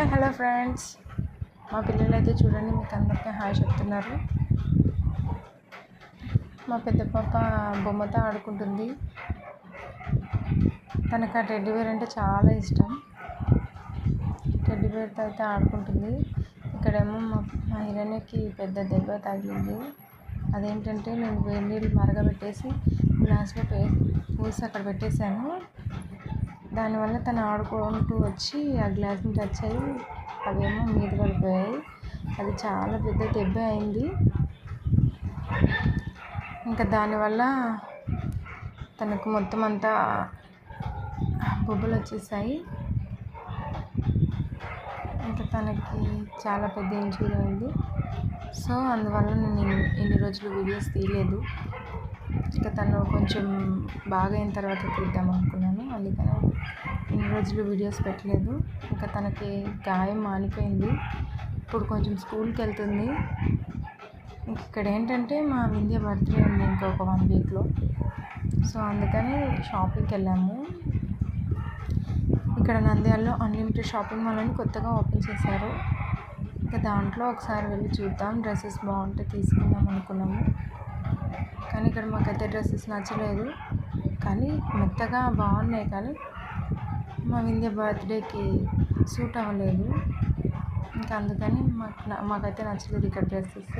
Hi hello friends, మా పిల్లలు అయితే చూడండి మీకు అందరికీ హాయ్ చెప్తున్నారు. మా పెద్ద పాప బొమ్మతో ఆడుకుంటుంది. తనకు ఆ టెడ్డీబేర్ అంటే చాలా ఇష్టం. టెడ్డీబేర్తో అయితే ఆడుకుంటుంది. ఇక్కడేమో మా హిరణ్యకి పెద్ద దెబ్బ తగిలింది. అదేంటంటే నేను వేడి నీళ్ళు మరగబెట్టేసి గ్లాస్లో పోసి అక్కడ పెట్టేశాను. దానివల్ల తను ఆడుకుంటూ వచ్చి ఆ గ్లాస్ని టచ్ అయ్యి అవేమో మీద పడిపోయాయి. అది చాలా పెద్ద దెబ్బ అయింది. ఇంకా దానివల్ల తనకు మొత్తం అంతా బొబ్బలు వచ్చేసాయి. ఇంకా తనకి చాలా పెద్ద ఇంజూరీ అయింది. సో అందువల్ల నేను ఇన్ని రోజులు వీడియోస్ తీయలేదు. ఇంకా తను కొంచెం బాగా అయిన తర్వాత తీద్దాం అనుకున్నాను. అందుకని ఇన్ని రోజులు వీడియోస్ పెట్టలేదు. ఇంకా తనకి గాయం మానిపోయింది. ఇప్పుడు కొంచెం స్కూల్కి వెళ్తుంది. ఇక్కడ ఏంటంటే మా వింధ్య బర్త్డే ఉంది ఇంకొక 1 వీక్లో. సో అందుకని షాపింగ్కి వెళ్ళాము. ఇక్కడ నంద్యాలలో అన్లిమిటెడ్ షాపింగ్ మాల్ అని కొత్తగా ఓపెన్ చేశారు. ఇంకా దాంట్లో ఒకసారి వెళ్ళి చూద్దాం, డ్రెస్సెస్ బాగుంటే తీసుకుందాం అనుకున్నాము. కానీ ఇక్కడ మాకైతే డ్రెస్సెస్ నచ్చలేదు. కానీ మెత్తగా బాగున్నాయి, కానీ మా వింధ్య బర్త్డేకి సూట్ అవ్వలేదు. ఇంకా అందుకని మాకైతే నచ్చలేదు ఇక్కడ డ్రెస్సెస్.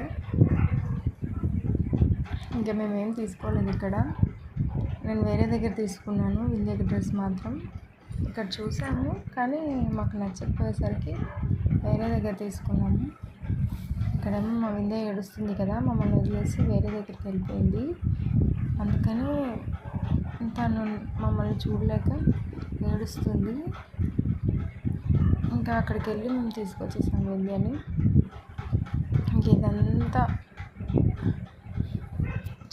ఇంకా మేమేం తీసుకోలేదు ఇక్కడ. నేను వేరే దగ్గర తీసుకున్నాను వింధ్యకి డ్రెస్ మాత్రం. ఇక్కడ చూసాము కానీ మాకు నచ్చకపోయేసరికి వేరే దగ్గర తీసుకున్నాము. ఇక్కడేమో మా వింధ్య ఏడుస్తుంది కదా, మమ్మల్ని వదిలేసి వేరే దగ్గరికి వెళ్ళిపోయింది. అందుకని తను మమ్మల్ని చూడలేక ఏడుస్తుంది. ఇంకా అక్కడికి వెళ్ళి మేము తీసుకొచ్చేసాము వింధ్యని. ఇంక ఇదంతా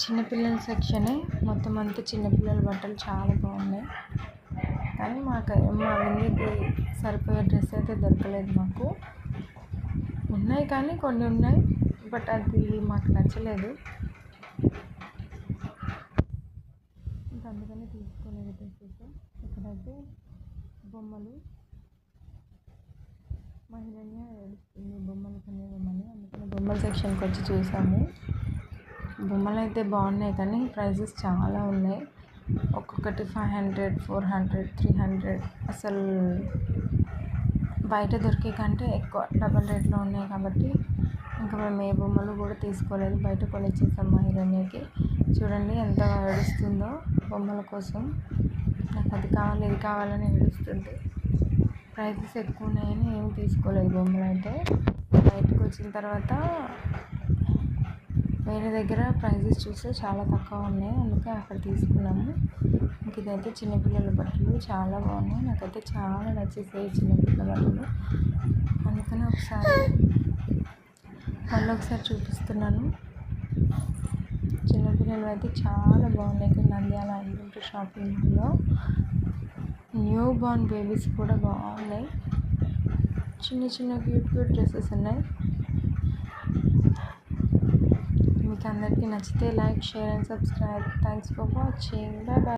చిన్నపిల్లల సెక్షనే. మొత్తం అంతా చిన్నపిల్లల బట్టలు చాలా బాగున్నాయి. కానీ మా వింధ్యకి సరిపోయే డ్రెస్ అయితే దొరకలేదు మాకు. ఉన్నాయి కానీ కొన్ని ఉన్నాయి, బట్ అది మాకు నచ్చలేదు. ఇంకా అందుకని తీసుకోలేదు డ్రెస్సెస్. ఇక్కడైతే బొమ్మలు, మా హిరణ్య ఏడుస్తుంది బొమ్మలు కొనివ్వమని. అందుకని బొమ్మల సెక్షన్కి వచ్చి చూసాము. బొమ్మలు అయితే బాగున్నాయి కానీ ప్రైజెస్ చాలా ఉన్నాయి. ఒక్కొక్కటి 500, 400, 300. అసలు బయట దొరికే కంటే ఎక్కువ డబల్ రేట్లో ఉన్నాయి. కాబట్టి ఇంకా మేము ఏ బొమ్మలు కూడా తీసుకోలేదు, బయట కొనిచ్చేసాం మా హిరణ్యకి. చూడండి ఎంత ఏడుస్తుందో బొమ్మల కోసం. నాకు అది కావాలి ఇది కావాలని ఏడుస్తుంది. ప్రైజెస్ ఎక్కువ ఉన్నాయని ఏం తీసుకోలేదు బొమ్మలు అయితే. బయటకు వచ్చిన తర్వాత వేరే దగ్గర ప్రైజెస్ చూస్తే చాలా తక్కువ ఉన్నాయి, అందుకే అక్కడ తీసుకున్నాము. ఇంక ఇదైతే చిన్నపిల్లల బట్టలు చాలా బాగున్నాయి. నాకైతే చాలా నచ్చేసాయి చిన్నపిల్లల బట్టలు. అందుకని మళ్ళీ ఒకసారి చూపిస్తున్నాను. చిన్నపిల్లలు అయితే చాలా బాగున్నాయి. ఇక్కడ నంద్యాల అన్లిమిటెడ్ షాపింగ్ మాల్లో న్యూ బార్న్ బేబీస్ కూడా బాగున్నాయి. చిన్న చిన్న క్యూట్ డ్రెస్సెస్ ఉన్నాయి. మీకు అందరికీ నచ్చితే like, share and subscribe. Thanks for watching. Bye bye.